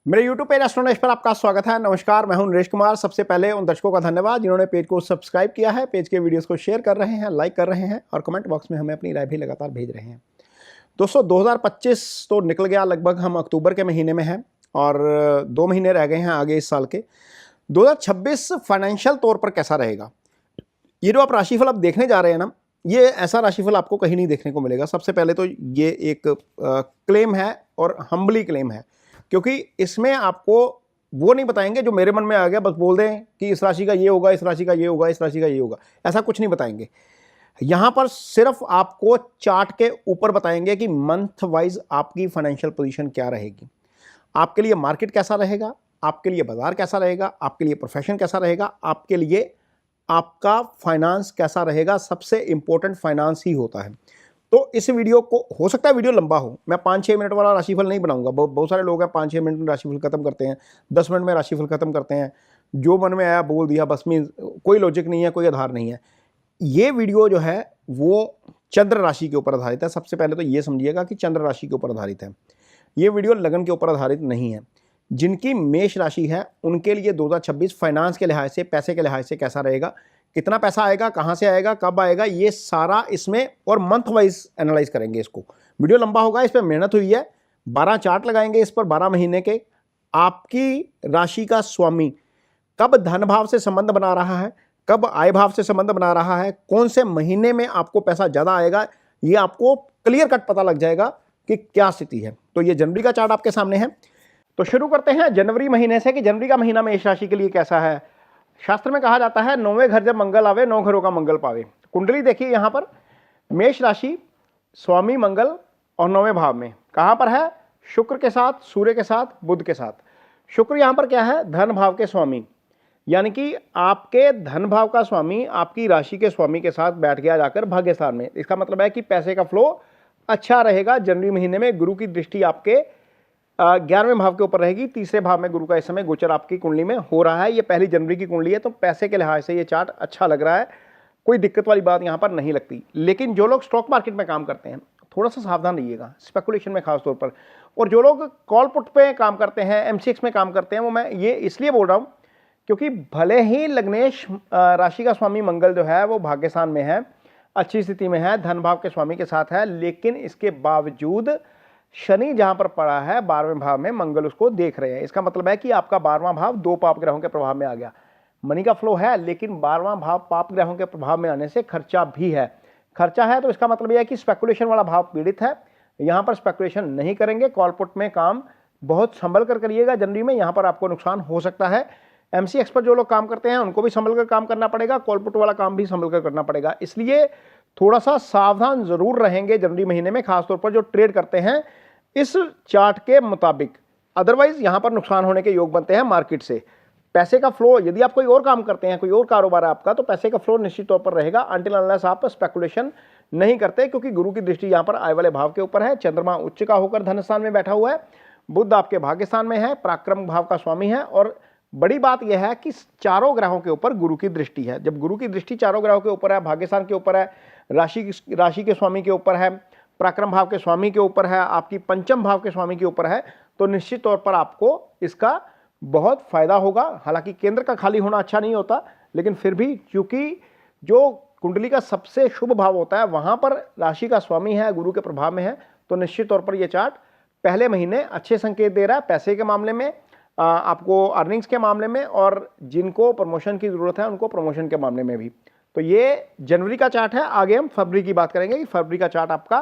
मेरे YouTube page astronaut पर आपका स्वागत है। नमस्कार, मैं हूं नरेश कुमार। सबसे पहले उन दर्शकों का धन्यवाद जिन्होंने पेज को सब्सक्राइब किया है, पेज के वीडियोस को शेयर कर रहे हैं, लाइक कर रहे हैं और कमेंट बॉक्स में हमें अपनी राय भी लगातार भेज रहे हैं। दोस्तों, 2025 तो निकल गया, लगभग हम अक्टूबर के महीने में हैं और 2 महीने रह गए हैं आगे इस साल के। 2026 फाइनेंशियल तौर पर कैसा रहेगा, ये जो आप राशिफल अब देखने जा रहे हैं ना, ये ऐसा राशिफल आपको कहीं नहीं देखने को मिलेगा। सबसे पहले तो ये एक क्लेम है और हम्बली क्लेम है, क्योंकि इसमें आपको वो नहीं बताएंगे जो मेरे मन में आ गया बस बोल दें कि इस राशि का ये होगा, इस राशि का ये होगा, इस राशि का ये होगा, ऐसा कुछ नहीं बताएंगे। यहाँ पर सिर्फ आपको चार्ट के ऊपर बताएंगे कि मंथ वाइज आपकी फाइनेंशियल पोजीशन क्या रहेगी, आपके लिए मार्केट कैसा रहेगा, आपके लिए बाजार कैसा रहेगा, आपके लिए प्रोफेशन कैसा रहेगा, आपके लिए आपका फाइनेंस कैसा रहेगा। सबसे इंपॉर्टेंट फाइनेंस ही होता है। तो इस वीडियो को, हो सकता है वीडियो लंबा हो, मैं 5-6 मिनट वाला राशिफल नहीं बनाऊंगा। बहुत सारे लोग हैं 5-6 मिनट में राशिफल खत्म करते हैं, 10 मिनट में राशिफल खत्म करते हैं, जो मन में आया बोल दिया बस, में कोई लॉजिक नहीं है, कोई आधार नहीं है। ये वीडियो जो है वो चंद्र राशि के ऊपर आधारित है। सबसे पहले तो ये समझिएगा कि चंद्र राशि के ऊपर आधारित है। ये वीडियो लगन के ऊपर आधारित नहीं है। जिनकी मेष राशि है उनके लिए 2026 फाइनेंस के लिहाज से, पैसे के लिहाज से कैसा रहेगा, कितना पैसा आएगा, कहाँ से आएगा, कब आएगा, ये सारा इसमें और मंथ वाइज एनालाइज करेंगे इसको। वीडियो लंबा होगा, इस पर मेहनत हुई है। 12 चार्ट लगाएंगे इस पर 12 महीने के। आपकी राशि का स्वामी कब धन भाव से संबंध बना रहा है, कब आय भाव से संबंध बना रहा है, कौन से महीने में आपको पैसा ज़्यादा आएगा, ये आपको क्लियर कट पता लग जाएगा कि क्या स्थिति है। तो ये जनवरी का चार्ट आपके सामने है। तो शुरू करते हैं जनवरी महीने से कि जनवरी का महीना मेष राशि के लिए कैसा है। शास्त्र में कहा जाता है 9वें घर जब मंगल आवे, 9 घरों का मंगल पावे। कुंडली देखिए, यहाँ पर मेष राशि, स्वामी मंगल और 9वें भाव में कहाँ पर है, शुक्र के साथ, सूर्य के साथ, बुध के साथ। शुक्र यहाँ पर क्या है, धन भाव के स्वामी, यानी कि आपके धन भाव का स्वामी आपकी राशि के स्वामी के साथ बैठ गया जाकर भाग्य स्थान में। इसका मतलब है कि पैसे का फ्लो अच्छा रहेगा जनवरी महीने में। गुरु की दृष्टि आपके 11वें भाव के ऊपर रहेगी। तीसरे भाव में गुरु का इस समय गोचर आपकी कुंडली में हो रहा है। ये पहली जनवरी की कुंडली है, तो पैसे के लिहाज से ये चार्ट अच्छा लग रहा है, कोई दिक्कत वाली बात यहाँ पर नहीं लगती। लेकिन जो लोग स्टॉक मार्केट में काम करते हैं थोड़ा सा सावधान रहिएगा, स्पेकुलेशन में खास तौर पर। और जो लोग कॉल पुट पे काम करते हैं, MCX में काम करते हैं, वो मैं ये इसलिए बोल रहा हूँ क्योंकि भले ही लग्नेश राशि का स्वामी मंगल जो है वो भाग्यस्थान में है, अच्छी स्थिति में है, धन भाव के स्वामी के साथ है, लेकिन इसके बावजूद शनि जहां पर पड़ा है 12वें भाव में, मंगल उसको देख रहे हैं। इसका मतलब है कि आपका 12वां भाव 2 पाप ग्रहों के प्रभाव में आ गया। मनी का फ्लो है, लेकिन 12वां भाव पाप ग्रहों के प्रभाव में आने से खर्चा भी है। खर्चा है तो इसका मतलब यह है कि स्पेकुलेशन वाला भाव पीड़ित है। यहां पर स्पेकुलेशन नहीं करेंगे। कॉलपुट में काम बहुत संभल कर करिएगा जनवरी में, यहां पर आपको नुकसान हो सकता है। MCX पर जो लोग काम करते हैं उनको भी संभल कर काम करना पड़ेगा, कॉलपुट वाला काम भी संभल कर करना पड़ेगा। इसलिए थोड़ा सा सावधान जरूर रहेंगे जनवरी महीने में, खासतौर पर जो ट्रेड करते हैं इस चार्ट के मुताबिक। अदरवाइज यहां पर नुकसान होने के योग बनते हैं मार्केट से। पैसे का फ्लो, यदि आप कोई और काम करते हैं, कोई और कारोबार है आपका, तो पैसे का फ्लो निश्चित तौर पर रहेगा अनटिल अनलेस आप स्पेकुलेशन नहीं करते, क्योंकि गुरु की दृष्टि यहां पर आय वाले भाव के ऊपर है। चंद्रमा उच्च का होकर धन स्थान में बैठा हुआ है, बुध आपके भाग्य स्थान में है, पराक्रम भाव का स्वामी है। और बड़ी बात यह है कि चारों ग्रहों के ऊपर गुरु की दृष्टि है। जब गुरु की दृष्टि चारों ग्रहों के ऊपर है, भाग्य स्थान के ऊपर है, राशि के स्वामी के ऊपर है, पराक्रम भाव के स्वामी के ऊपर है, आपकी पंचम भाव के स्वामी के ऊपर है, तो निश्चित तौर पर आपको इसका बहुत फायदा होगा। हालांकि केंद्र का खाली होना अच्छा नहीं होता, लेकिन फिर भी क्योंकि जो कुंडली का सबसे शुभ भाव होता है वहां पर राशि का स्वामी है, गुरु के प्रभाव में है, तो निश्चित तौर पर यह चार्ट पहले महीने अच्छे संकेत दे रहा है, पैसे के मामले में, आपको अर्निंग्स के मामले में, और जिनको प्रमोशन की जरूरत है उनको प्रमोशन के मामले में भी। तो ये जनवरी का चार्ट है। आगे हम फरवरी की बात करेंगे कि फरवरी का चार्ट आपका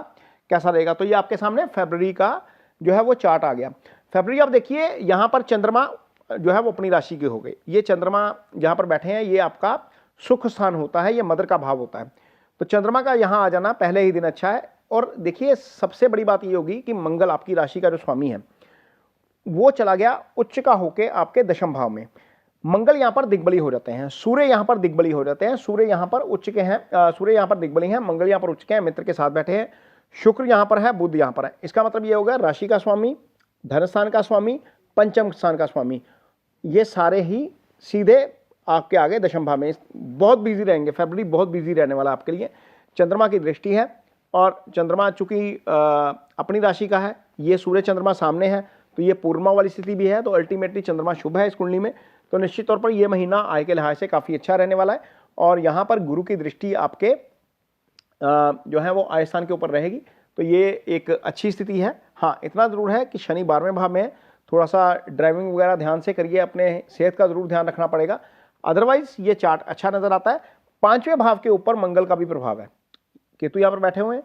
कैसा रहेगा। तो ये आपके सामने फरवरी का जो है वो चार्ट आ गया। फरवरी आप देखिए, यहाँ पर चंद्रमा जो है वो अपनी राशि के हो गए। ये चंद्रमा जहाँ पर बैठे हैं ये आपका सुख स्थान होता है, ये मदर का भाव होता है। तो चंद्रमा का यहाँ आ जाना पहले ही दिन अच्छा है। और देखिए, सबसे बड़ी बात ये होगी कि मंगल आपकी राशि का जो स्वामी है वो चला गया उच्च का होके आपके दशम भाव में। मंगल यहाँ पर दिग्बली हो जाते हैं, सूर्य यहाँ पर दिग्बली हो जाते हैं। सूर्य यहाँ पर उच्च के हैं, सूर्य यहाँ पर दिग्बली हैं, मंगल यहाँ पर उच्च के हैं, मित्र के साथ बैठे हैं, शुक्र यहाँ पर है, बुध यहाँ पर है। इसका मतलब ये होगा राशि का स्वामी, धन स्थान का स्वामी, पंचम स्थान का स्वामी, ये सारे ही सीधे आपके आगे दशम भाव में। बहुत बिजी रहेंगे, फरवरी बहुत बिजी रहने वाला आपके लिए। चंद्रमा की दृष्टि है और चंद्रमा चूंकि अपनी राशि का है, ये सूर्य चंद्रमा सामने है, तो ये पूर्णिमा वाली स्थिति भी है, तो अल्टीमेटली चंद्रमा शुभ है इस कुंडली में। तो निश्चित तौर पर ये महीना आय के लिहाज से काफ़ी अच्छा रहने वाला है। और यहाँ पर गुरु की दृष्टि आपके जो है वो आय स्थान के ऊपर रहेगी, तो ये एक अच्छी स्थिति है। हाँ, इतना ज़रूर है कि शनि 12वें भाव में है, थोड़ा सा ड्राइविंग वगैरह ध्यान से करिए, अपने सेहत का ज़रूर ध्यान रखना पड़ेगा। अदरवाइज ये चार्ट अच्छा नज़र आता है। 5वें भाव के ऊपर मंगल का भी प्रभाव है, केतु यहाँ पर बैठे हुए हैं,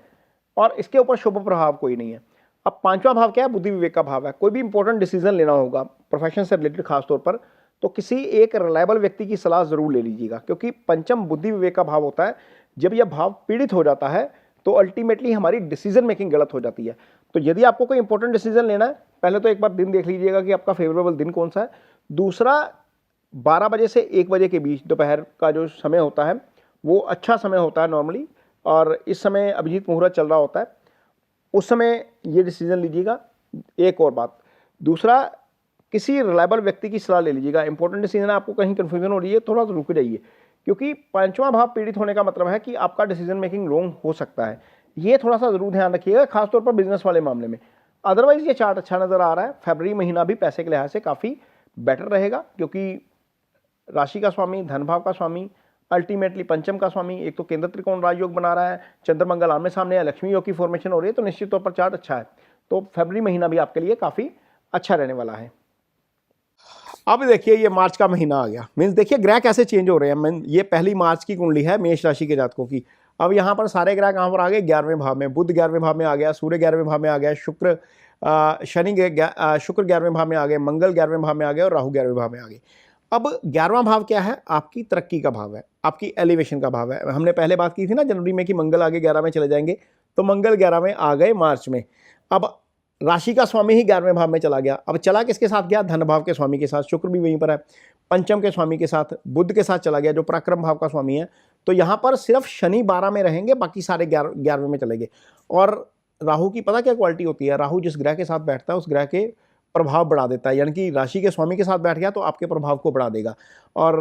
और इसके ऊपर शुभ प्रभाव कोई नहीं है। अब 5वां भाव क्या है? बुद्धि विवेक का भाव है। कोई भी इंपॉर्टेंट डिसीजन लेना होगा प्रोफेशन से रिलेटेड खासतौर पर, तो किसी एक रिलायबल व्यक्ति की सलाह जरूर ले लीजिएगा, क्योंकि पंचम बुद्धि विवेक का भाव होता है। जब यह भाव पीड़ित हो जाता है तो अल्टीमेटली हमारी डिसीजन मेकिंग गलत हो जाती है। तो यदि आपको कोई इंपॉर्टेंट डिसीजन लेना है, पहले तो एक बार दिन देख लीजिएगा कि आपका फेवरेबल दिन कौन सा है। दूसरा, 12 बजे से 1 बजे के बीच दोपहर का जो समय होता है वो अच्छा समय होता है नॉर्मली, और इस समय अभिजीत मुहूर्त चल रहा होता है, उस समय ये डिसीजन लीजिएगा। एक और बात, दूसरा, किसी रिलायबल व्यक्ति की सलाह ले लीजिएगा। इंपॉर्टेंट डिसीजन है, आपको कहीं कंफ्यूजन हो रही है, थोड़ा सा रुक जाइए, क्योंकि 5वां भाव पीड़ित होने का मतलब है कि आपका डिसीजन मेकिंग रॉन्ग हो सकता है। ये थोड़ा सा जरूर ध्यान रखिएगा, खासतौर पर बिजनेस वाले मामले में। अदरवाइज ये चार्ट अच्छा नजर आ रहा है। फरवरी महीना भी पैसे के लिहाज से काफ़ी बेटर रहेगा, क्योंकि राशि का स्वामी, धन भाव का स्वामी, अल्टीमेटली पंचम का स्वामी, एक तो केंद्र त्रिकोण राजयोग बना रहा है, चंद्र मंगल आमने सामने है, लक्ष्मी योग की फॉर्मेशन हो रही है, तो निश्चित तौर पर चार्ट अच्छा है। तो फरवरी महीना भी आपके लिए काफ़ी अच्छा रहने वाला है। अब देखिए, ये मार्च का महीना आ गया। मीन्स देखिए ग्रह कैसे चेंज हो रहे हैं। ये पहली मार्च की कुंडली है मेष राशि के जातकों की। अब यहाँ पर सारे ग्रह कहाँ पर आ गए? 11वें भाव में। बुध 11वें भाव में आ गया, सूर्य 11वें भाव में आ गया, शुक्र 11वें भाव में आ गए, मंगल 11वें भाव में आ गए, और राहु 11वें भाव में आ गए। अब 11वां भाव क्या है? आपकी तरक्की का भाव है, आपकी एलिवेशन का भाव है। हमने पहले बात की थी ना जनवरी में कि मंगल आगे 11 में चले जाएंगे, तो मंगल 11 में आ गए मार्च में। अब राशि का स्वामी ही 11वें भाव में चला गया। अब चला किसके साथ गया? धन भाव के स्वामी के साथ। शुक्र भी वहीं पर है, पंचम के स्वामी के साथ, बुध के साथ चला गया जो पराक्रम भाव का स्वामी है। तो यहाँ पर सिर्फ शनि 12 में रहेंगे, बाकी सारे 11वें में चले गए। और राहु की पता क्या क्वालिटी होती है? राहु जिस ग्रह के साथ बैठता है उस ग्रह के प्रभाव बढ़ा देता है, यानी कि राशि के स्वामी के साथ बैठ गया तो आपके प्रभाव को बढ़ा देगा, और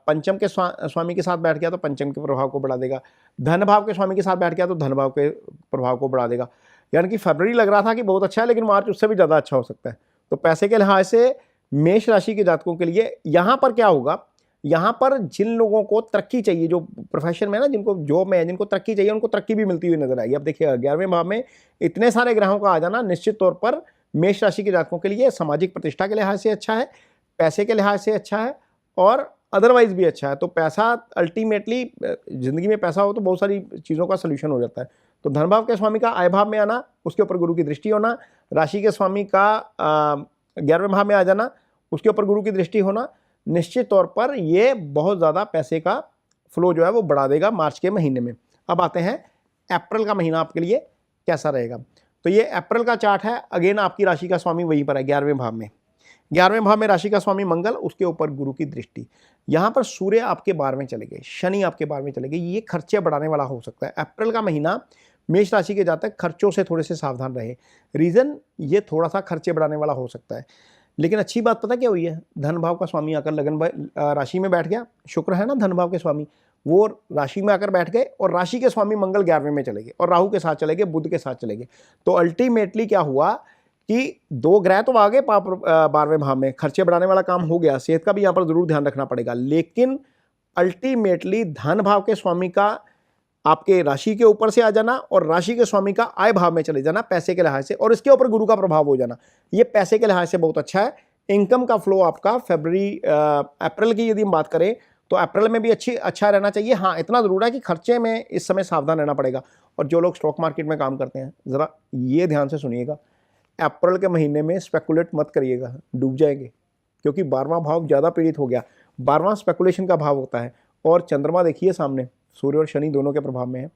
पंचम के स्वामी के साथ बैठ गया तो पंचम के प्रभाव को बढ़ा देगा, धन भाव के स्वामी के साथ बैठ गया तो धन भाव के प्रभाव को बढ़ा देगा। यानी कि फरवरी लग रहा था कि बहुत अच्छा है, लेकिन मार्च उससे भी ज़्यादा अच्छा हो सकता है। तो पैसे के लिहाज से मेष राशि के जातकों के लिए यहाँ पर क्या होगा? यहाँ पर जिन लोगों को तरक्की चाहिए, जो प्रोफेशन में ना, जिनको जॉब में है, जिनको तरक्की चाहिए, उनको तरक्की भी मिलती हुई नजर आएगी। अब देखिए 11वें भाव में इतने सारे ग्रहों का आ जाना निश्चित तौर पर मेष राशि के जातकों के लिए सामाजिक प्रतिष्ठा के लिहाज से अच्छा है, पैसे के लिहाज से अच्छा है, और अदरवाइज भी अच्छा है। तो पैसा अल्टीमेटली, जिंदगी में पैसा हो तो बहुत सारी चीज़ों का सोल्यूशन हो जाता है। तो धन भाव के स्वामी का आय भाव में आना, उसके ऊपर गुरु की दृष्टि होना, राशि के स्वामी का 11वें भाव में आ जाना, उसके ऊपर गुरु की दृष्टि होना, निश्चित तौर पर ये बहुत ज़्यादा पैसे का फ्लो जो है वो बढ़ा देगा मार्च के महीने में। अब आते हैं अप्रैल का महीना आपके लिए कैसा रहेगा। तो ये अप्रैल का चार्ट है। अगेन आपकी राशि का स्वामी वहीं पर है 11वें भाव में। 11वें भाव में राशि का स्वामी मंगल, उसके ऊपर गुरु की दृष्टि। यहाँ पर सूर्य आपके 12वें चले गए, शनि आपके 12वें चले गए। ये खर्चे बढ़ाने वाला हो सकता है। अप्रैल का महीना मेष राशि के जातक खर्चों से थोड़े से सावधान रहे। रीज़न, ये थोड़ा सा खर्चे बढ़ाने वाला हो सकता है। लेकिन अच्छी बात पता क्या हुई है? धन भाव का स्वामी आकर लगन राशि में बैठ गया। शुक्र है ना धन भाव के स्वामी, वो राशि में आकर बैठ गए, और राशि के स्वामी मंगल 11वें में चले गए, और राहु के साथ चले गए, बुध के साथ चले गए। तो अल्टीमेटली क्या हुआ कि 2 ग्रह तो आ गए 12वें भाव में, खर्चे बढ़ाने वाला काम हो गया। सेहत का भी यहाँ पर जरूर ध्यान रखना पड़ेगा। लेकिन अल्टीमेटली धन भाव के स्वामी का आपके राशि के ऊपर से आ जाना, और राशि के स्वामी का आय भाव में चले जाना पैसे के लिहाज से, और इसके ऊपर गुरु का प्रभाव हो जाना, ये पैसे के लिहाज से बहुत अच्छा है। इनकम का फ्लो आपका अप्रैल की यदि हम बात करें तो अप्रैल में भी अच्छा रहना चाहिए। हाँ, इतना ज़रूर है कि खर्चे में इस समय सावधान रहना पड़ेगा। और जो लोग स्टॉक मार्केट में काम करते हैं, ज़रा ये ध्यान से सुनिएगा, अप्रैल के महीने में स्पेकुलेट मत करिएगा, डूब जाएंगे, क्योंकि 12वां भाव ज़्यादा पीड़ित हो गया। 12वां स्पेकुलेशन का भाव होता है, और चंद्रमा देखिए सामने, सूर्य और शनि दोनों के प्रभाव में है।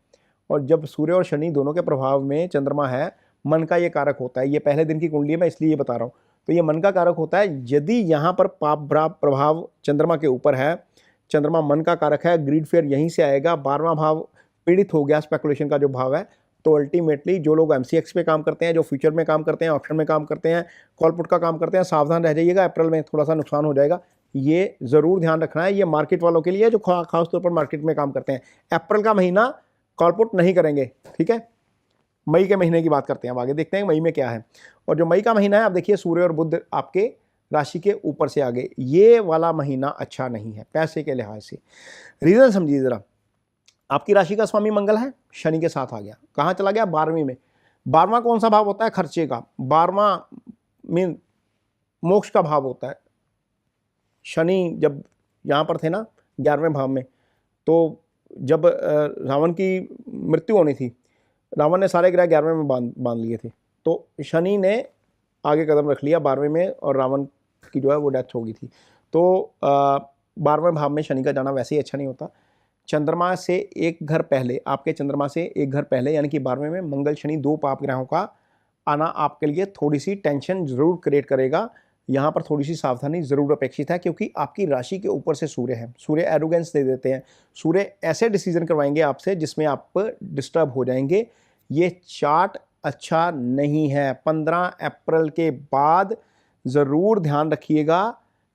और जब सूर्य और शनि दोनों के प्रभाव में चंद्रमा है, मन का ये कारक होता है। ये पहले दिन की कुंडली है, मैं इसलिए ये बता रहा हूँ। तो ये मन का कारक होता है। यदि यहाँ पर पाप प्रभाव चंद्रमा के ऊपर है, चंद्रमा मन का कारक है, ग्रीड फेयर यहीं से आएगा, 12वां भाव पीड़ित हो गया, स्पेकुलेशन का जो भाव है, तो अल्टीमेटली जो लोग MCX पे काम करते हैं, जो फ्यूचर में काम करते हैं, ऑप्शन में काम करते हैं, कॉल पुट का काम करते हैं, सावधान रह जाइएगा। अप्रैल में थोड़ा सा नुकसान हो जाएगा, ये ज़रूर ध्यान रखना है। ये मार्केट वालों के लिए, जो खास तौर पर मार्केट में काम करते हैं, अप्रैल का महीना कॉल पुट नहीं करेंगे, ठीक है। मई के महीने की बात करते हैं, अब आगे देखते हैं मई में क्या है। और जो मई का महीना है, आप देखिए सूर्य और बुध आपके राशि के ऊपर से आगे, ये वाला महीना अच्छा नहीं है पैसे के लिहाज से। रीजन समझिए जरा, आपकी राशि का स्वामी मंगल है, शनि के साथ आ गया, कहाँ चला गया? 12वीं में। 12वां कौन सा भाव होता है? खर्चे का। 12वां मीन मोक्ष का भाव होता है। शनि जब यहाँ पर थे ना 11वें भाव में, तो जब रावण की मृत्यु होनी थी, रावण ने सारे ग्रह 11वें में बांध लिए थे, तो शनि ने आगे कदम रख लिया 12वें में, और रावण की जो है वो डेथ हो गई थी। तो 12वें भाव में शनि का जाना वैसे ही अच्छा नहीं होता। चंद्रमा से एक घर पहले, आपके चंद्रमा से एक घर पहले यानी कि 12वें में मंगल शनि, दो पाप ग्रहों का आना आपके लिए थोड़ी सी टेंशन जरूर क्रिएट करेगा। यहाँ पर थोड़ी सी सावधानी जरूर अपेक्षित है, क्योंकि आपकी राशि के ऊपर से सूर्य है। सूर्य एरोगेंस दे देते हैं, सूर्य ऐसे डिसीजन करवाएंगे आपसे जिसमें आप डिस्टर्ब हो जाएंगे। ये चार्ट अच्छा नहीं है। 15 अप्रैल के बाद ज़रूर ध्यान रखिएगा,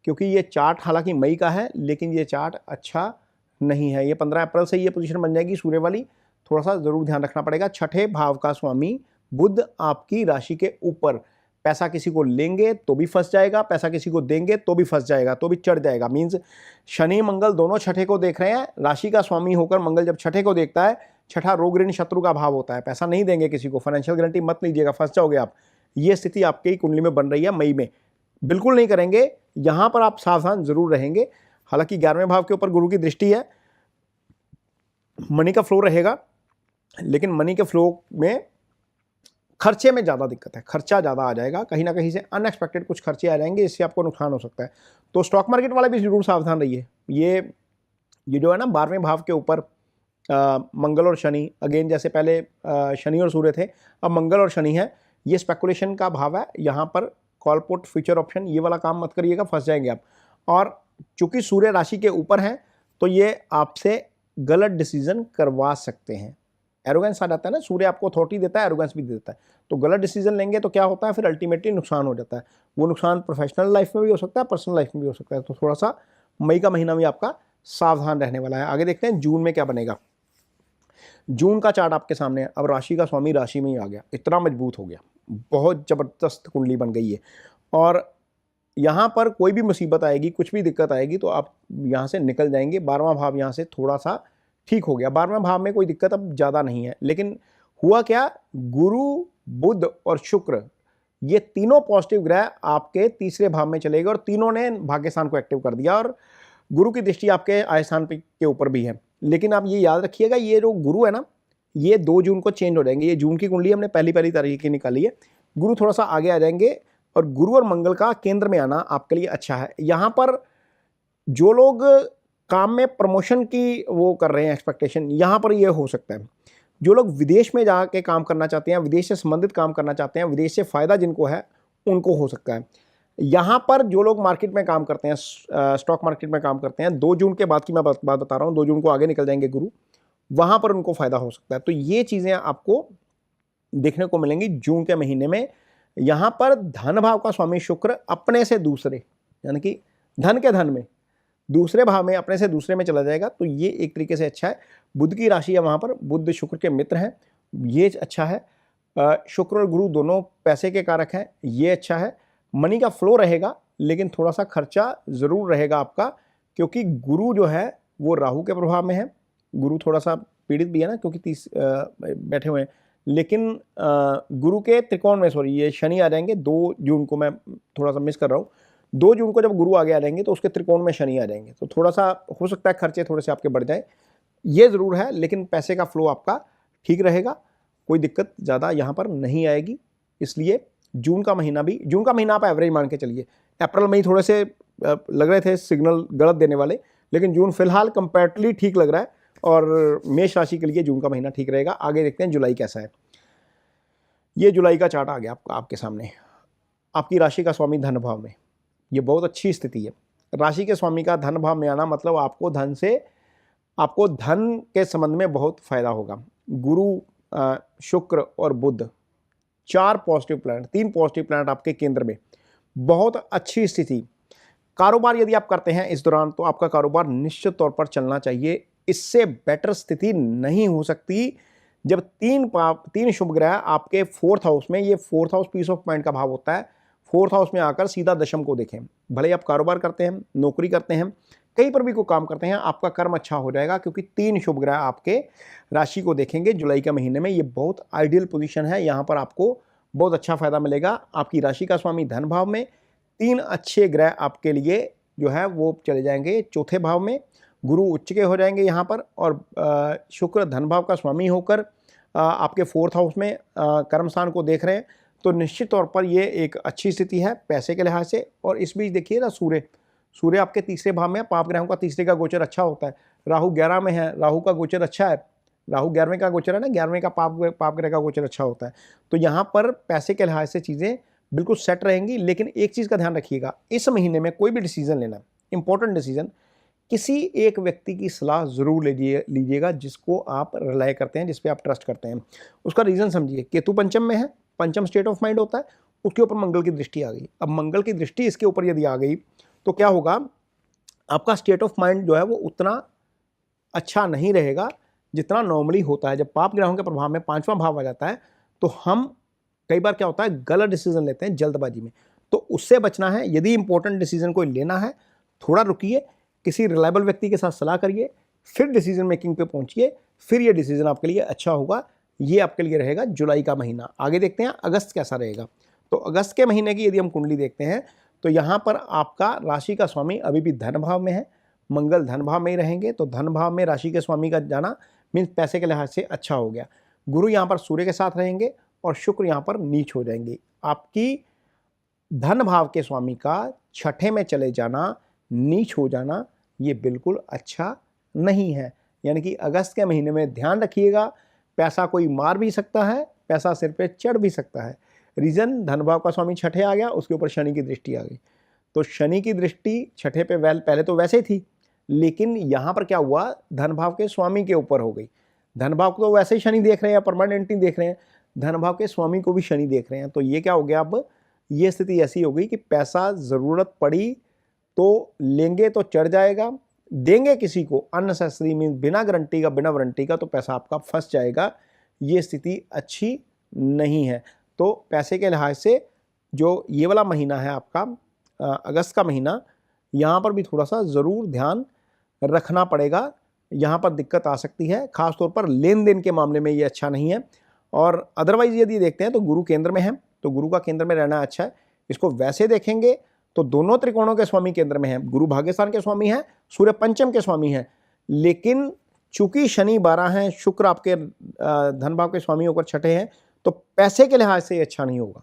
क्योंकि ये चार्ट हालांकि मई का है, लेकिन ये चार्ट अच्छा नहीं है। ये 15 अप्रैल से ये पोजीशन बन जाएगी सूर्य वाली, थोड़ा सा ज़रूर ध्यान रखना पड़ेगा। छठे भाव का स्वामी बुध आपकी राशि के ऊपर, पैसा किसी को लेंगे तो भी फंस जाएगा, पैसा किसी को देंगे तो भी फंस जाएगा, तो भी चढ़ जाएगा। मीन्स शनि मंगल दोनों छठे को देख रहे हैं। राशि का स्वामी होकर मंगल जब छठे को देखता है, छठा रोग ऋण शत्रु का भाव होता है। पैसा नहीं देंगे किसी को, फाइनेंशियल गारंटी मत लीजिएगा, फंस जाओगे आप। ये स्थिति आपकी कुंडली में बन रही है मई में, बिल्कुल नहीं करेंगे। यहाँ पर आप सावधान जरूर रहेंगे। हालांकि 11वें भाव के ऊपर गुरु की दृष्टि है, मनी का फ्लो रहेगा, लेकिन मनी के फ्लो में खर्चे में ज़्यादा दिक्कत है, खर्चा ज़्यादा आ जाएगा, कहीं ना कहीं से अनएक्सपेक्टेड कुछ खर्चे आ जाएंगे, इससे आपको नुकसान हो सकता है। तो स्टॉक मार्केट वाले भी जरूर सावधान रहिए। ये जो है ना 12वें भाव के ऊपर मंगल और शनि, अगेन जैसे पहले शनि और सूर्य थे, अब मंगल और शनि है, ये स्पेकुलेशन का भाव है। यहाँ पर कॉल पुट फ्यूचर ऑप्शन ये वाला काम मत करिएगा, फंस जाएंगे आप। और चूंकि सूर्य राशि के ऊपर है, तो ये आपसे गलत डिसीजन करवा सकते हैं। एरोगेंस आ जाता है ना, सूर्य आपको अथॉरिटी देता है, एरोगेंस भी देता है। तो गलत डिसीजन लेंगे तो क्या होता है, फिर अल्टीमेटली नुकसान हो जाता है। वो नुकसान प्रोफेशनल लाइफ में भी हो सकता है, पर्सनल लाइफ में भी हो सकता है। तो थोड़ा सा मई का महीना भी आपका सावधान रहने वाला है। आगे देखते हैं जून में क्या बनेगा। जून का चार्ट आपके सामने है। अब राशि का स्वामी राशि में ही आ गया, इतना मजबूत हो गया, बहुत ज़बरदस्त कुंडली बन गई है। और यहाँ पर कोई भी मुसीबत आएगी, कुछ भी दिक्कत आएगी, तो आप यहाँ से निकल जाएंगे। 12वां भाव यहाँ से थोड़ा सा ठीक हो गया, 12वें भाव में कोई दिक्कत अब ज़्यादा नहीं है। लेकिन हुआ क्या, गुरु बुध और शुक्र, ये तीनों पॉजिटिव ग्रह आपके तीसरे भाव में चले गए, और तीनों ने भाग्यस्थान को एक्टिव कर दिया, और गुरु की दृष्टि आपके आय स्थान के ऊपर भी है। लेकिन आप ये याद रखिएगा, ये जो गुरु है ना, ये 2 जून को चेंज हो जाएंगे। ये जून की कुंडली हमने पहली तारीख की निकाली है, गुरु थोड़ा सा आगे आ जाएंगे, और गुरु और मंगल का केंद्र में आना आपके लिए अच्छा है। यहाँ पर जो लोग काम में प्रमोशन की वो कर रहे हैं एक्सपेक्टेशन, यहाँ पर ये हो सकता है। जो लोग विदेश में जाके काम करना चाहते हैं, विदेश से संबंधित काम करना चाहते हैं, विदेश से फ़ायदा जिनको है, उनको हो सकता है। यहाँ पर जो लोग मार्केट में काम करते हैं, स्टॉक मार्केट में काम करते हैं, 2 जून के बाद की मैं बात बता रहा हूँ, 2 जून को आगे निकल जाएंगे गुरु, वहाँ पर उनको फ़ायदा हो सकता है। तो ये चीज़ें आपको देखने को मिलेंगी जून के महीने में। यहाँ पर धन भाव का स्वामी शुक्र अपने से दूसरे, यानी कि धन के धन में दूसरे भाव में, अपने से दूसरे में चला जाएगा, तो ये एक तरीके से अच्छा है। बुध की राशि है, वहाँ पर बुध शुक्र के मित्र हैं, ये अच्छा है। शुक्र और गुरु दोनों पैसे के कारक हैं, ये अच्छा है। मनी का फ्लो रहेगा, लेकिन थोड़ा सा खर्चा ज़रूर रहेगा आपका, क्योंकि गुरु जो है वो राहु के प्रभाव में है। गुरु थोड़ा सा पीड़ित भी है ना, क्योंकि 30 बैठे हुए हैं। लेकिन गुरु के त्रिकोण में, सॉरी, ये शनि आ जाएंगे 2 जून को, मैं थोड़ा सा मिस कर रहा हूँ। 2 जून को जब गुरु आगे आ जाएंगे, तो उसके त्रिकोण में शनि आ जाएंगे, तो थोड़ा सा हो सकता है खर्चे थोड़े से आपके बढ़ जाए, ये ज़रूर है। लेकिन पैसे का फ्लो आपका ठीक रहेगा, कोई दिक्कत ज़्यादा यहाँ पर नहीं आएगी। इसलिए जून का महीना भी, जून का महीना आप एवरेज मान के चलिए। अप्रैल मई थोड़े से लग रहे थे सिग्नल गलत देने वाले, लेकिन जून फिलहाल कंपैरेटिवली ठीक लग रहा है, और मेष राशि के लिए जून का महीना ठीक रहेगा। आगे देखते हैं जुलाई कैसा है। ये जुलाई का चार्ट आ गया आपके सामने। आपकी राशि का स्वामी धन भाव में, ये बहुत अच्छी स्थिति है। राशि के स्वामी का धन भाव में आना मतलब आपको धन के संबंध में बहुत फायदा होगा। गुरु, शुक्र और बुध, 4 पॉजिटिव प्लैनेट, 3 पॉजिटिव प्लैनेट आपके केंद्र में, बहुत अच्छी स्थिति। कारोबार यदि आप करते हैं इस दौरान, तो आपका कारोबार निश्चित तौर पर चलना चाहिए। इससे बेटर स्थिति नहीं हो सकती। जब तीन शुभ ग्रह आपके 4th हाउस में, ये 4th house piece of mind का भाव होता है, 4th हाउस में आकर सीधा दशम को देखें। भले आप कारोबार करते हैं, नौकरी करते हैं, कहीं पर भी कोई काम करते हैं, आपका कर्म अच्छा हो जाएगा, क्योंकि 3 शुभ ग्रह आपके राशि को देखेंगे जुलाई के महीने में। ये बहुत आइडियल पोजीशन है, यहाँ पर आपको बहुत अच्छा फायदा मिलेगा। आपकी राशि का स्वामी धन भाव में, 3 अच्छे ग्रह आपके लिए जो है वो चले जाएंगे 4थे भाव में, गुरु उच्च के हो जाएंगे यहाँ पर, और शुक्र धन भाव का स्वामी होकर आपके 4th हाउस में कर्म स्थान को देख रहे हैं। तो निश्चित तौर पर ये एक अच्छी स्थिति है पैसे के लिहाज से। और इस बीच देखिए ना, सूर्य आपके तीसरे भाव में है, पाप ग्रहों का तीसरे का गोचर अच्छा होता है। राहु 11 में है, राहु का गोचर अच्छा है, राहु 11वें का गोचर है ना, 11वें का पाप ग्रह का गोचर अच्छा होता है। तो यहाँ पर पैसे के लिहाज से चीज़ें बिल्कुल सेट रहेंगी। लेकिन एक चीज़ का ध्यान रखिएगा, इस महीने में कोई भी डिसीजन लेना, इंपॉर्टेंट डिसीजन, किसी एक व्यक्ति की सलाह ज़रूर लीजिएगा जिसको आप रिलाय करते हैं, जिस पे आप ट्रस्ट करते हैं। उसका रीज़न समझिए, केतु पंचम में है, पंचम स्टेट ऑफ माइंड होता है, उसके ऊपर मंगल की दृष्टि आ गई। अब मंगल की दृष्टि इसके ऊपर यदि आ गई तो क्या होगा, आपका स्टेट ऑफ माइंड जो है वो उतना अच्छा नहीं रहेगा जितना नॉर्मली होता है। जब पाप ग्रहों के प्रभाव में 5वां भाव आ जाता है तो हम कई बार क्या होता है, गलत डिसीजन लेते हैं जल्दबाजी में। तो उससे बचना है। यदि इंपॉर्टेंट डिसीजन कोई लेना है, थोड़ा रुकिए, किसी रिलायबल व्यक्ति के साथ सलाह करिए, फिर डिसीजन मेकिंग पे पहुंचिए, फिर ये डिसीजन आपके लिए अच्छा होगा। ये आपके लिए रहेगा जुलाई का महीना। आगे देखते हैं अगस्त कैसा रहेगा। तो अगस्त के महीने की यदि हम कुंडली देखते हैं तो यहाँ पर आपका राशि का स्वामी अभी भी धन भाव में है, मंगल धन भाव में ही रहेंगे। तो धन भाव में राशि के स्वामी का जाना मीन्स पैसे के लिहाज से अच्छा हो गया। गुरु यहाँ पर सूर्य के साथ रहेंगे और शुक्र यहाँ पर नीच हो जाएंगे। आपकी धन भाव के स्वामी का 6ठे में चले जाना, नीच हो जाना, ये बिल्कुल अच्छा नहीं है। यानी कि अगस्त के महीने में ध्यान रखिएगा, पैसा कोई मार भी सकता है, पैसा सिर पे चढ़ भी सकता है। रीज़न, धन भाव का स्वामी 6ठे आ गया, उसके ऊपर शनि की दृष्टि आ गई। तो शनि की दृष्टि 6ठे पे पहले तो वैसे ही थी, लेकिन यहाँ पर क्या हुआ, धन भाव के स्वामी के ऊपर हो गई। धन भाव को तो वैसे ही शनि देख रहे हैं, परमानेंटली देख रहे हैं, धन भाव के स्वामी को भी शनि देख रहे हैं। तो ये क्या हो गया, अब ये स्थिति ऐसी हो गई कि पैसा ज़रूरत पड़ी तो लेंगे तो चढ़ जाएगा, देंगे किसी को अननेसेसरी मीन्स बिना गारंटी का, बिना वारंटी का, तो पैसा आपका फंस जाएगा। ये स्थिति अच्छी नहीं है। तो पैसे के लिहाज से जो ये वाला महीना है आपका अगस्त का महीना, यहाँ पर भी थोड़ा सा ज़रूर ध्यान रखना पड़ेगा। यहाँ पर दिक्कत आ सकती है, खासतौर पर लेन देन के मामले में ये अच्छा नहीं है। और अदरवाइज़ यदि देखते हैं तो गुरु केंद्र में है, तो गुरु का केंद्र में रहना अच्छा है। इसको वैसे देखेंगे तो दोनों त्रिकोणों के स्वामी केंद्र में है, गुरु भाग्यस्थान के स्वामी है, सूर्य पंचम के स्वामी है। लेकिन चूंकि शनि 12 हैं, शुक्र आपके धन भाव के स्वामी होकर 6ठे हैं, तो पैसे के लिहाज से ये अच्छा नहीं होगा।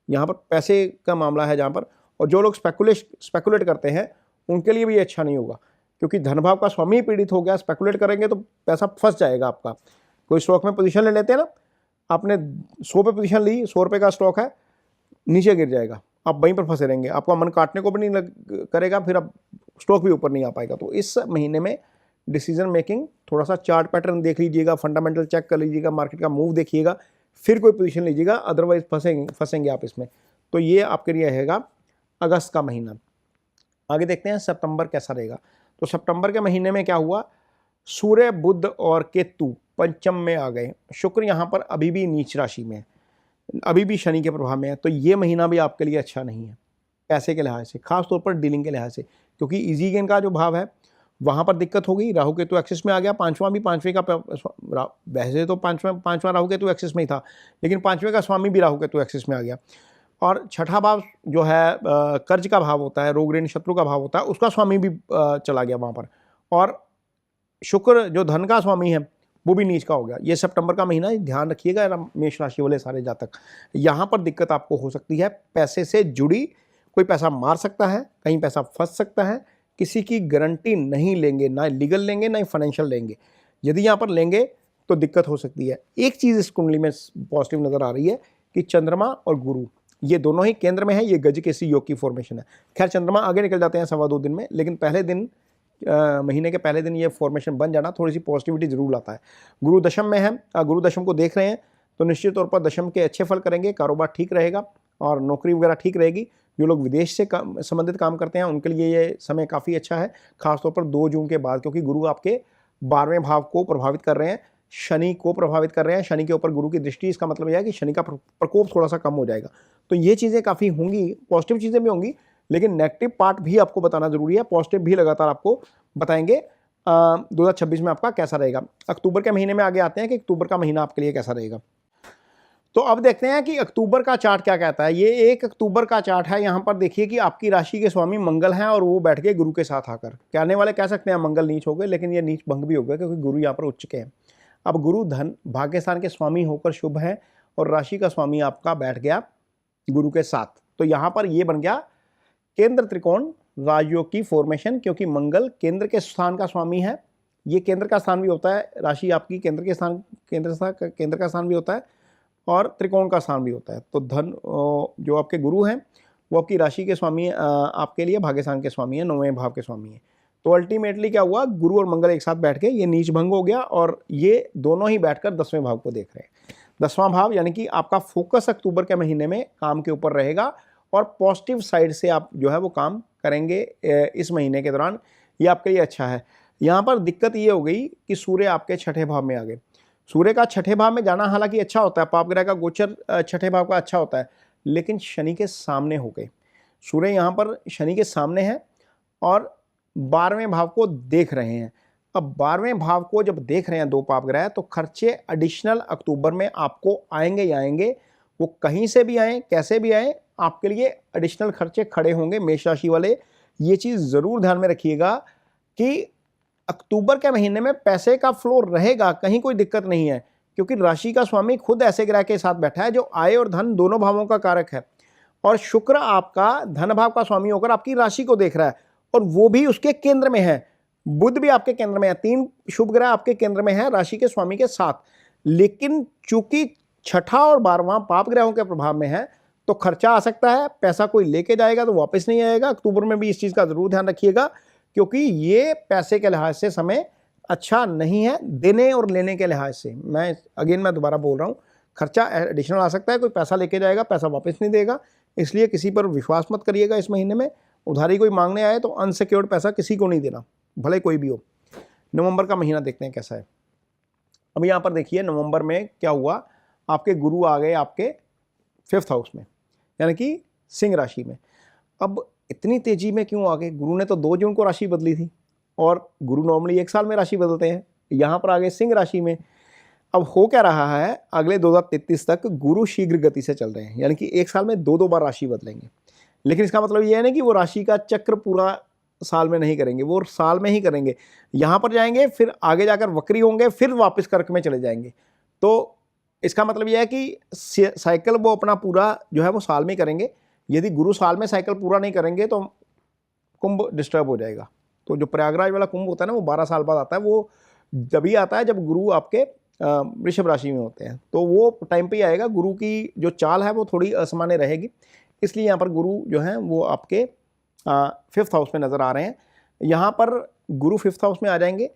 यहाँ पर पैसे का मामला है जहाँ पर, और जो लोग स्पेकुलेट करते हैं उनके लिए भी ये अच्छा नहीं होगा, क्योंकि धन भाव का स्वामी ही पीड़ित हो गया। स्पेकुलेट करेंगे तो पैसा फंस जाएगा आपका। कोई स्टॉक में पोजीशन ले लेते हैं ना, आपने 100 पे पोजीशन ली, 100 रुपये का स्टॉक है, नीचे गिर जाएगा, आप वहीं पर फंसे रहेंगे, आपका मन काटने को भी नहीं करेगा, फिर अब स्टॉक भी ऊपर नहीं आ पाएगा। तो इस महीने में डिसीजन मेकिंग, थोड़ा सा चार्ट पैटर्न देख लीजिएगा, फंडामेंटल चेक कर लीजिएगा, मार्केट का मूव देखिएगा, फिर कोई पोजीशन लीजिएगा, अदरवाइज फंसेंगे आप इसमें। तो ये आपके लिए रहेगा अगस्त का महीना। आगे देखते हैं सितंबर कैसा रहेगा। तो सितंबर के महीने में क्या हुआ, सूर्य बुध और केतु पंचम में आ गए, शुक्र यहाँ पर अभी भी नीच राशि में है, अभी भी शनि के प्रभाव में है। तो ये महीना भी आपके लिए अच्छा नहीं है पैसे के लिहाज से, खासतौर पर डीलिंग के लिहाज से, क्योंकि इजी गेन का जो भाव है वहाँ पर दिक्कत हो गई। राहु केतु एक्सिस में आ गया, पांचवां भी, पांचवें का वैसे तो पांचवां राहु केतु एक्सिस में ही था, लेकिन पांचवें का स्वामी भी राहु केतु एक्सिस में आ गया। और 6ठा भाव जो है कर्ज का भाव होता है, रोग ऋण शत्रु का भाव होता है, उसका स्वामी भी चला गया वहाँ पर। और शुक्र जो धन का स्वामी है वो भी नीच का हो गया। ये सितंबर का महीना, ध्यान रखिएगा मेष राशि वाले सारे जातक, यहाँ पर दिक्कत आपको हो सकती है। पैसे से जुड़ी कोई पैसा मार सकता है, कहीं पैसा फंस सकता है, किसी की गारंटी नहीं लेंगे, ना लीगल लेंगे ना फाइनेंशियल लेंगे। यदि यहाँ पर लेंगे तो दिक्कत हो सकती है। एक चीज़ इस कुंडली में पॉजिटिव नज़र आ रही है कि चंद्रमा और गुरु ये दोनों ही केंद्र में है, ये गजकेसरी योग की फॉर्मेशन है। खैर चंद्रमा आगे निकल जाते हैं 2.25 दिन में, लेकिन पहले दिन महीने के पहले दिन ये फॉर्मेशन बन जाना थोड़ी सी पॉजिटिविटी जरूर लाता है। गुरु दशम में है, गुरु दशम को देख रहे हैं तो निश्चित तौर पर दशम के अच्छे फल करेंगे, कारोबार ठीक रहेगा और नौकरी वगैरह ठीक रहेगी। जो लोग विदेश से संबंधित काम करते हैं उनके लिए ये समय काफ़ी अच्छा है, खासतौर पर 2 जून के बाद, क्योंकि गुरु आपके 12वें भाव को प्रभावित कर रहे हैं। शनि को प्रभावित कर रहे हैं, शनि के ऊपर गुरु की दृष्टि, इसका मतलब यह है कि शनि का प्रकोप थोड़ा सा कम हो जाएगा। तो ये चीज़ें काफ़ी होंगी, पॉजिटिव चीज़ें भी होंगी, लेकिन नेगेटिव पार्ट भी आपको बताना जरूरी है, पॉजिटिव भी लगातार आपको बताएंगे 2026 में आपका कैसा रहेगा। अक्टूबर के महीने में आगे आते हैं कि अक्टूबर का महीना आपके लिए कैसा रहेगा। तो अब देखते हैं कि अक्टूबर का चार्ट क्या कहता है। ये 1 अक्टूबर का चार्ट है। यहाँ पर देखिए कि आपकी राशि के स्वामी मंगल हैं और वो बैठ गए गुरु के साथ आकर। कहने वाले कह सकते हैं मंगल नीच हो गए, लेकिन ये नीच भंग भी हो गया क्योंकि गुरु यहाँ पर उच्च के हैं। अब गुरु धन भाग्यस्थान के स्वामी होकर शुभ हैं और राशि का स्वामी आपका बैठ गया गुरु के साथ। तो यहाँ पर ये बन गया केंद्र त्रिकोण राजयोग की फॉर्मेशन, क्योंकि मंगल केंद्र के स्थान का स्वामी है। ये केंद्र का स्थान भी होता है, राशि आपकी केंद्र का स्थान भी होता है और त्रिकोण का स्थान भी होता है। तो धन जो आपके गुरु हैं वो आपकी राशि के स्वामी आपके लिए भाग्यस्थान के स्वामी है, 9वें भाव के स्वामी है। तो अल्टीमेटली क्या हुआ, गुरु और मंगल एक साथ बैठ के ये नीच भंग हो गया और ये दोनों ही बैठकर 10वें भाव को देख रहे हैं। 10वां भाव यानी कि आपका फोकस अक्टूबर के महीने में काम के ऊपर रहेगा और पॉजिटिव साइड से आप जो है वो काम करेंगे इस महीने के दौरान, ये आपके लिए अच्छा है। यहाँ पर दिक्कत ये हो गई कि सूर्य आपके 6ठे भाव में आ गए। सूर्य का 6ठे भाव में जाना हालांकि अच्छा होता है, पाप ग्रह का गोचर 6ठे भाव का अच्छा होता है, लेकिन शनि के सामने हो गए। सूर्य यहाँ पर शनि के सामने है और 12वें भाव को देख रहे हैं। अब 12वें भाव को जब देख रहे हैं दो पाप ग्रह, तो खर्चे एडिशनल अक्टूबर में आपको आएंगे ही आएंगे। वो कहीं से भी आए, कैसे भी आए, आपके लिए एडिशनल खर्चे खड़े होंगे। मेष राशि वाले ये चीज़ ज़रूर ध्यान में रखिएगा कि अक्टूबर के महीने में पैसे का फ्लो रहेगा, कहीं कोई दिक्कत नहीं है, क्योंकि राशि का स्वामी खुद ऐसे ग्रह के साथ बैठा है जो आय और धन दोनों भावों का कारक है और शुक्र आपका धन भाव का स्वामी होकर आपकी राशि को देख रहा है और वो भी उसके केंद्र में है। बुध भी आपके केंद्र में है, 3 शुभ ग्रह आपके केंद्र में है राशि के स्वामी के साथ। लेकिन चूंकि 6ठा और 12वां पाप ग्रहों के प्रभाव में है तो खर्चा आ सकता है, पैसा कोई लेके जाएगा तो वापस नहीं आएगा। अक्टूबर में भी इस चीज़ का जरूर ध्यान रखिएगा, क्योंकि ये पैसे के लिहाज से समय अच्छा नहीं है, देने और लेने के लिहाज से। मैं दोबारा बोल रहा हूँ, खर्चा एडिशनल आ सकता है, कोई पैसा लेके जाएगा, पैसा वापस नहीं देगा, इसलिए किसी पर विश्वास मत करिएगा। इस महीने में उधारी कोई मांगने आए तो अनसिक्योर्ड पैसा किसी को नहीं देना, भले कोई भी हो। नवंबर का महीना देखते हैं कैसा है। अब यहाँ पर देखिए नवंबर में क्या हुआ, आपके गुरु आ गए आपके 5th हाउस में, यानी कि सिंह राशि में। अब इतनी तेजी में क्यों आ गए? गुरु ने तो 2 जून को राशि बदली थी और गुरु नॉर्मली 1 साल में राशि बदलते हैं, यहाँ पर आ गए सिंह राशि में। अब हो क्या रहा है, अगले 2033 तक गुरु शीघ्र गति से चल रहे हैं, यानी कि 1 साल में 2 बार राशि बदलेंगे। लेकिन इसका मतलब ये है ना कि वो राशि का चक्र पूरा साल में नहीं करेंगे, वो साल में ही करेंगे। यहाँ पर जाएंगे, फिर आगे जाकर वक्री होंगे, फिर वापस कर्क में चले जाएंगे। तो इसका मतलब यह है कि साइकिल वो अपना पूरा जो है वो साल में करेंगे। यदि गुरु साल में साइकिल पूरा नहीं करेंगे तो कुंभ डिस्टर्ब हो जाएगा। तो जो प्रयागराज वाला कुंभ होता है ना, वो 12 साल बाद आता है। वो जभी आता है जब गुरु आपके वृषभ राशि में होते हैं, तो वो टाइम पे ही आएगा। गुरु की जो चाल है वो थोड़ी असामान्य रहेगी, इसलिए यहाँ पर गुरु जो हैं वो आपके 5th हाउस में नज़र आ रहे हैं। यहाँ पर गुरु 5th हाउस में आ जाएंगे।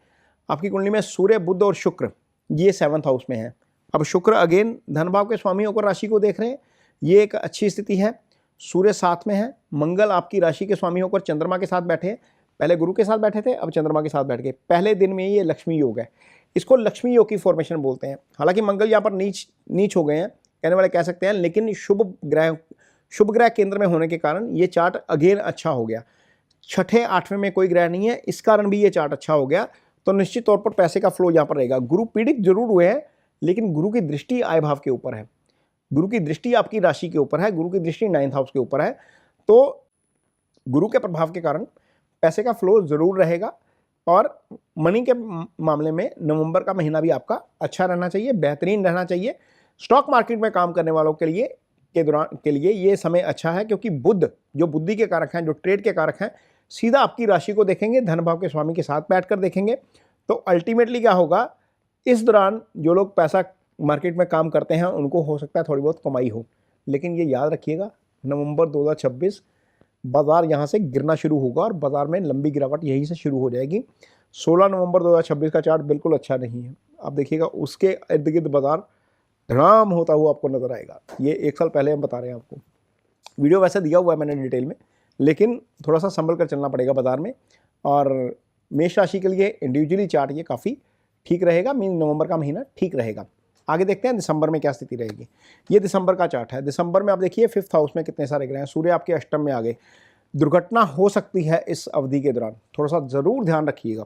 आपकी कुंडली में सूर्य, बुध और शुक्र ये 7th हाउस में है। अब शुक्र अगेन धन भाव के स्वामी होकर राशि को देख रहे हैं, ये एक अच्छी स्थिति है। सूर्य साथ में है, मंगल आपकी राशि के स्वामी होकर चंद्रमा के साथ बैठे हैं। पहले गुरु के साथ बैठे थे, अब चंद्रमा के साथ बैठ गए। पहले दिन में ये लक्ष्मी योग है, इसको लक्ष्मी योग की फॉर्मेशन बोलते हैं। हालांकि मंगल यहाँ पर नीच हो गए हैं, कहने वाले कह सकते हैं, लेकिन शुभ ग्रह केंद्र में होने के कारण ये चार्ट अगेन अच्छा हो गया। 6ठे 8वें में कोई ग्रह नहीं है, इस कारण भी ये चार्ट अच्छा हो गया। तो निश्चित तौर पर पैसे का फ्लो यहाँ पर रहेगा। गुरु पीड़ित जरूर हुए हैं, लेकिन गुरु की दृष्टि आय भाव के ऊपर है, गुरु की दृष्टि आपकी राशि के ऊपर है, गुरु की दृष्टि 9th हाउस के ऊपर है। तो गुरु के प्रभाव के कारण पैसे का फ्लो जरूर रहेगा और मनी के मामले में नवंबर का महीना भी आपका अच्छा रहना चाहिए, बेहतरीन रहना चाहिए। स्टॉक मार्केट में काम करने वालों के लिए ये समय अच्छा है, क्योंकि बुध जो बुद्धि के कारक हैं, जो ट्रेड के कारक हैं, सीधा आपकी राशि को देखेंगे, धन भाव के स्वामी के साथ बैठकर देखेंगे। तो अल्टीमेटली क्या होगा, इस दौरान जो लोग पैसा मार्केट में काम करते हैं उनको हो सकता है थोड़ी बहुत कमाई हो, लेकिन ये याद रखिएगा नवंबर 2026 बाजार यहाँ से गिरना शुरू होगा और बाजार में लंबी गिरावट यहीं से शुरू हो जाएगी। 16 नवंबर 2026 का चार्ट बिल्कुल अच्छा नहीं है। आप देखिएगा उसके इर्द गिर्द बाजार धड़ाम होता हुआ आपको नजर आएगा। ये 1 साल पहले हम बता रहे हैं आपको। वीडियो वैसे दिया हुआ है मैंने डिटेल में, लेकिन थोड़ा सा संभल कर चलना पड़ेगा बाजार में। और मेष राशि के लिए इंडिविजुअली चार्ट ये काफ़ी ठीक रहेगा, मीन नवंबर का महीना ठीक रहेगा। आगे देखते हैं दिसंबर में क्या स्थिति रहेगी। ये दिसंबर का चार्ट है। दिसंबर में आप देखिए 5th हाउस में कितने सारे ग्रह हैं। सूर्य आपके अष्टम में आ गए। दुर्घटना हो सकती है इस अवधि के दौरान, थोड़ा सा ज़रूर ध्यान रखिएगा।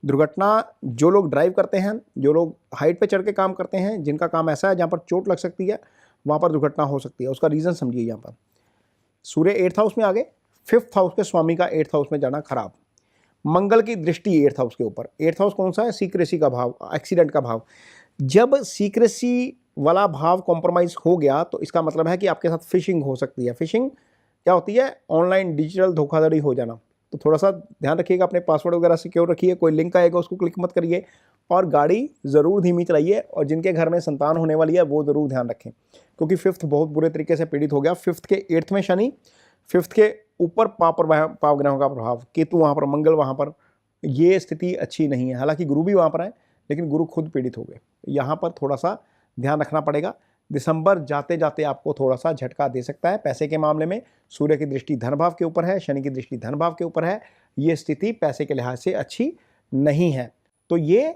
दुर्घटना, जो लोग ड्राइव करते हैं, जो लोग हाइट पे चढ़ के काम करते हैं, जिनका काम ऐसा है जहाँ पर चोट लग सकती है, वहाँ पर दुर्घटना हो सकती है। उसका रीज़न समझिए। यहाँ पर सूर्य 8th हाउस में आ गए, 5th हाउस के स्वामी का 8th हाउस में जाना खराब। मंगल की दृष्टि 8th हाउस के ऊपर। 8th हाउस कौन सा है? सीक्रेसी का भाव, एक्सीडेंट का भाव। जब सीक्रेसी वाला भाव कॉम्प्रोमाइज़ हो गया तो इसका मतलब है कि आपके साथ फिशिंग हो सकती है। फिशिंग क्या होती है? ऑनलाइन डिजिटल धोखाधड़ी हो जाना। तो थोड़ा सा ध्यान रखिएगा, अपने पासवर्ड वगैरह सिक्योर रखिए, कोई लिंक आएगा उसको क्लिक मत करिए, और गाड़ी ज़रूर धीमी चलाइए। और जिनके घर में संतान होने वाली है वो ज़रूर ध्यान रखें, क्योंकि 5th बहुत बुरे तरीके से पीड़ित हो गया। 5th के 8th में शनि, 5th के ऊपर पाप ग्रहों का प्रभाव, केतु वहाँ पर, मंगल वहाँ पर, ये स्थिति अच्छी नहीं है। हालांकि गुरु भी वहाँ पर है, लेकिन गुरु खुद पीड़ित हो गए। यहाँ पर थोड़ा सा ध्यान रखना पड़ेगा। दिसंबर जाते जाते आपको थोड़ा सा झटका दे सकता है पैसे के मामले में। सूर्य की दृष्टि धन भाव के ऊपर है, शनि की दृष्टि धन भाव के ऊपर है। ये स्थिति पैसे के लिहाज से अच्छी नहीं है। तो ये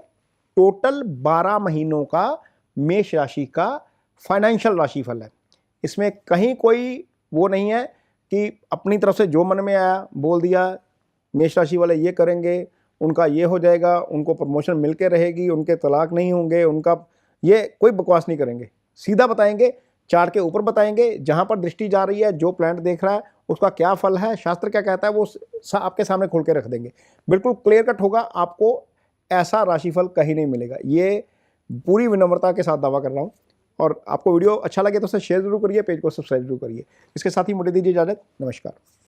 टोटल 12 महीनों का मेष राशि का फाइनेंशियल राशिफल है। इसमें कहीं कोई वो नहीं है कि अपनी तरफ से जो मन में आया बोल दिया, मेष राशि वाले ये करेंगे, उनका ये हो जाएगा, उनको प्रमोशन मिल के रहेगी, उनके तलाक नहीं होंगे, उनका, ये कोई बकवास नहीं करेंगे। सीधा बताएंगे, चार्ट के ऊपर बताएंगे, जहाँ पर दृष्टि जा रही है, जो प्लैनेट देख रहा है उसका क्या फल है, शास्त्र क्या कहता है, वो आपके सामने खोल के रख देंगे। बिल्कुल क्लियर कट होगा। आपको ऐसा राशिफल कहीं नहीं मिलेगा। ये पूरी विनम्रता के साथ दावा कर रहा हूँ। और आपको वीडियो अच्छा लगे तो उसे शेयर जरूर करिए, पेज को सब्सक्राइब जरूर करिए। इसके साथ ही मुझे दीजिए इजाज़त। नमस्कार।